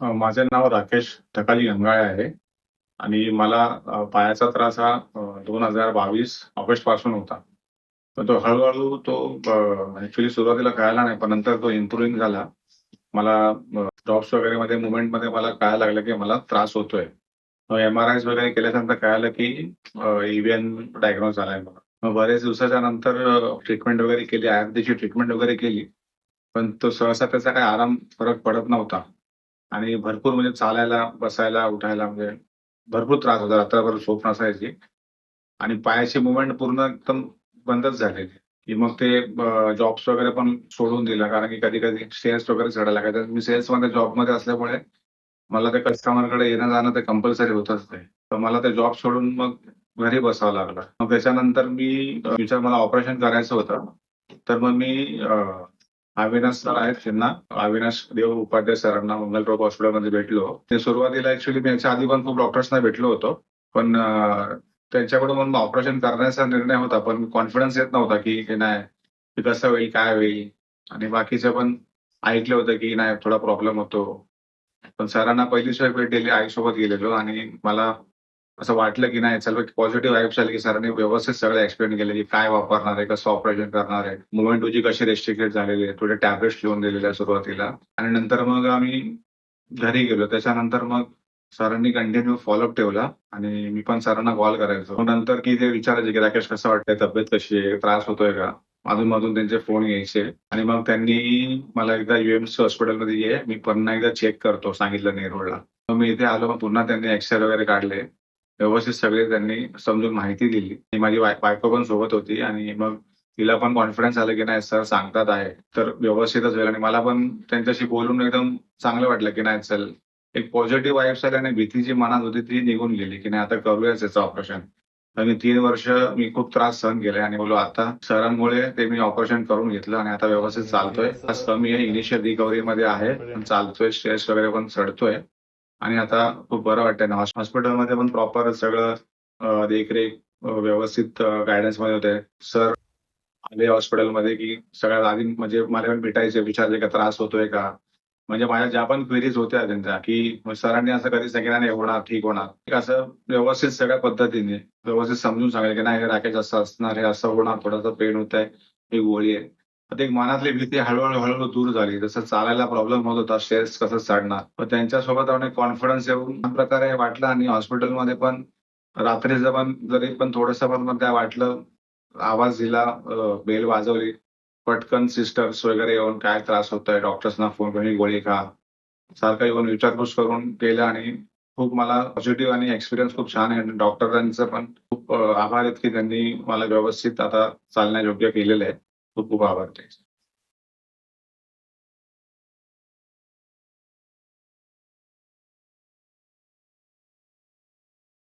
माझे नाव राकेश ठकाली गंगाळे आहे आणि मला पायाचा त्रास हा 2022 ऑगस्ट पासून होता. तर तो हळू-हळू तो ॲक्चुअली सुरुवातीला कळाला नाही, पण नंतर तो इम्प्रूव्हिंग झाला. मला जॉब्स वगैरेमध्ये मूव्हमेंटमध्ये मला कळायला लागलं, की मला त्रास होतोय. मग एम-आर-आयज वगैरे केल्यानंतर कळालं, की डायग्नोज झालाय मला. मग बरेच दिवसाच्या नंतर ट्रीटमेंट वगैरे केली, आयुर्वेदिकची ट्रीटमेंट वगैरे केली. पण तो सहसा त्याचा काही फरक पडत नव्हता. आणि भरपूर म्हणजे चालायला, बसायला, उठायला म्हणजे भरपूर त्रास होता. रात्रभर झोप नसायची आणि पायाची मूव्हमेंट पूर्ण एकदम बंदच झालेली. की मग ते जॉब्स वगैरे पण सोडून दिला कारण की कधी-कधी स्टेअर्स वगैरे चढायला लागायचं. मी सेल्समध्ये जॉबमध्ये असल्यामुळे मला ते कस्टमरकडे येणं-जाणं ते कंपल्सरी होतच ते. तर मला ते जॉब सोडून मग घरी बसावं लागलं. मग त्याच्यानंतर मी मला ऑपरेशन करायचं होतं. तर मग मी अविनाश सर आहेत त्यांना, अविनाश देव उपाध्याय सरांना मंगलप्रभा हॉस्पिटलमध्ये भेटलो. ते सुरुवातीला ॲक्चुअली मी याच्या आधी पण खूप डॉक्टर्सना भेटलो होतो. पण त्यांच्याकडून मग ऑपरेशन करण्याचा निर्णय होता. पण कॉन्फिडन्स येत नव्हता, की हे नाही, की कसं होईल, काय होईल? आणि बाकीचं पण ऐकलं होतं, की नाही थोडा प्रॉब्लेम होतो. पण सरांना पहिलीच वेळ भेट दिली, आईसोबत गेलेलो आणि मला असं वाटलं, की नाही चल पॉझिटिव्ह वाइब्स आली, की सरांनी व्यवस्थित सगळं एक्सप्लेन केलं, की काय वापरणार आहे, कसं ऑपरेशन करणार आहे, मूव्हमेंट तुझी कशी रिस्ट्रिक्टेड झालेली आहे, थोडे टॅब्लेट्स लिहून दिलेले आहे सुरुवातीला आणि नंतर मग आम्ही घरी गेलो. त्याच्यानंतर मग सरांनी कंटिन्यू फॉलोअप ठेवला आणि मी पण सरांना कॉल करायचो. मग नंतर की ते विचारायचे, की "राकेश कसं वाटतंय? तब्येत कशी आहे? त्रास होतोय का?" अधून-मधून त्यांचे फोन यायचे आणि मग त्यांनी मला एकदा यूएमसी हॉस्पिटलमध्ये ये, मी पुन्हा एकदा चेक करतो सांगितलं नेरूळला. मग मी इथे आलो. मग पुन्हा त्यांनी एक्स-रे वगैरे काढले. व्यवस्थित सगळे त्यांनी समजून माहिती दिली. आणि माझी बायको पण सोबत होती आणि मग तिला पण कॉन्फिडन्स आला, की नाही सर सांगतात आहे, तर व्यवस्थितच होईल आणि मला पण त्यांच्याशी बोलून एकदम चांगलं वाटलं, की नाही चल, एक पॉझिटिव्ह वाइब्स आल्या आणि भीती जी मनात होती ती निघून गेली, की नाही आता करूयाच याचं ऑपरेशन. आणि 3 वर्ष मी खूप त्रास सहन केले आणि बोललो आता सरांमुळे ते मी ऑपरेशन करून घेतलं आणि आता व्यवस्थित चालतोय. त्रास कमी आहे, इनिशियल रिकव्हरीमध्ये आहे, पण चालतोय, स्ट्रेस वगैरे पण चढतोय आणि आता खूप बरं वाटतंय ना. हॉस्पिटलमध्ये पण प्रॉपर सगळं देखरेख व्यवस्थित गाईडन्समध्ये होते. सर आले हॉस्पिटलमध्ये, की सगळ्यात आधी म्हणजे मला पण भेटायचे, विचारायचे का त्रास होतोय का? म्हणजे माझ्या ज्या पण क्वेरीज होत्या त्यांच्या, की मग सरांनी असं कधीच सांगितलं नाही होणार, ठीक होणार. एक असं व्यवस्थित सगळ्या पद्धतीने व्यवस्थित समजून सांगितलं, की नाही हे राकेश असं असणार, हे असं होणार, थोडंसं पेन होतंय, ही गोळी आहे. तर ते एक मनातली भीती हळू दूर झाली. जसं चालायला प्रॉब्लेम होत होता, स्टेअर्स कसं चढणार. मग त्यांच्यासोबत कॉन्फिडन्स येऊन छान प्रकारे वाटलं आणि हॉस्पिटलमध्ये पण रात्रीचं पण जरी पण थोडंसं पण मग काय वाटलं, आवाज दिला, बेल वाजवली. पटकन सिस्टर्स वगैरे येऊन काय त्रास होतोय, डॉक्टर्सना फोन करून ही गोळी खा. सारखं येऊन विचारपूस करून केलं आणि खूप मला पॉझिटिव्ह आणि एक्सपिरियन्स खूप छान आहे आणि डॉक्टरांचं पण खूप आभार आहेत, की त्यांनी मला व्यवस्थित आता चालण्यायोग्य केलेलं आहे. खूप खूप आभार त्यांचे.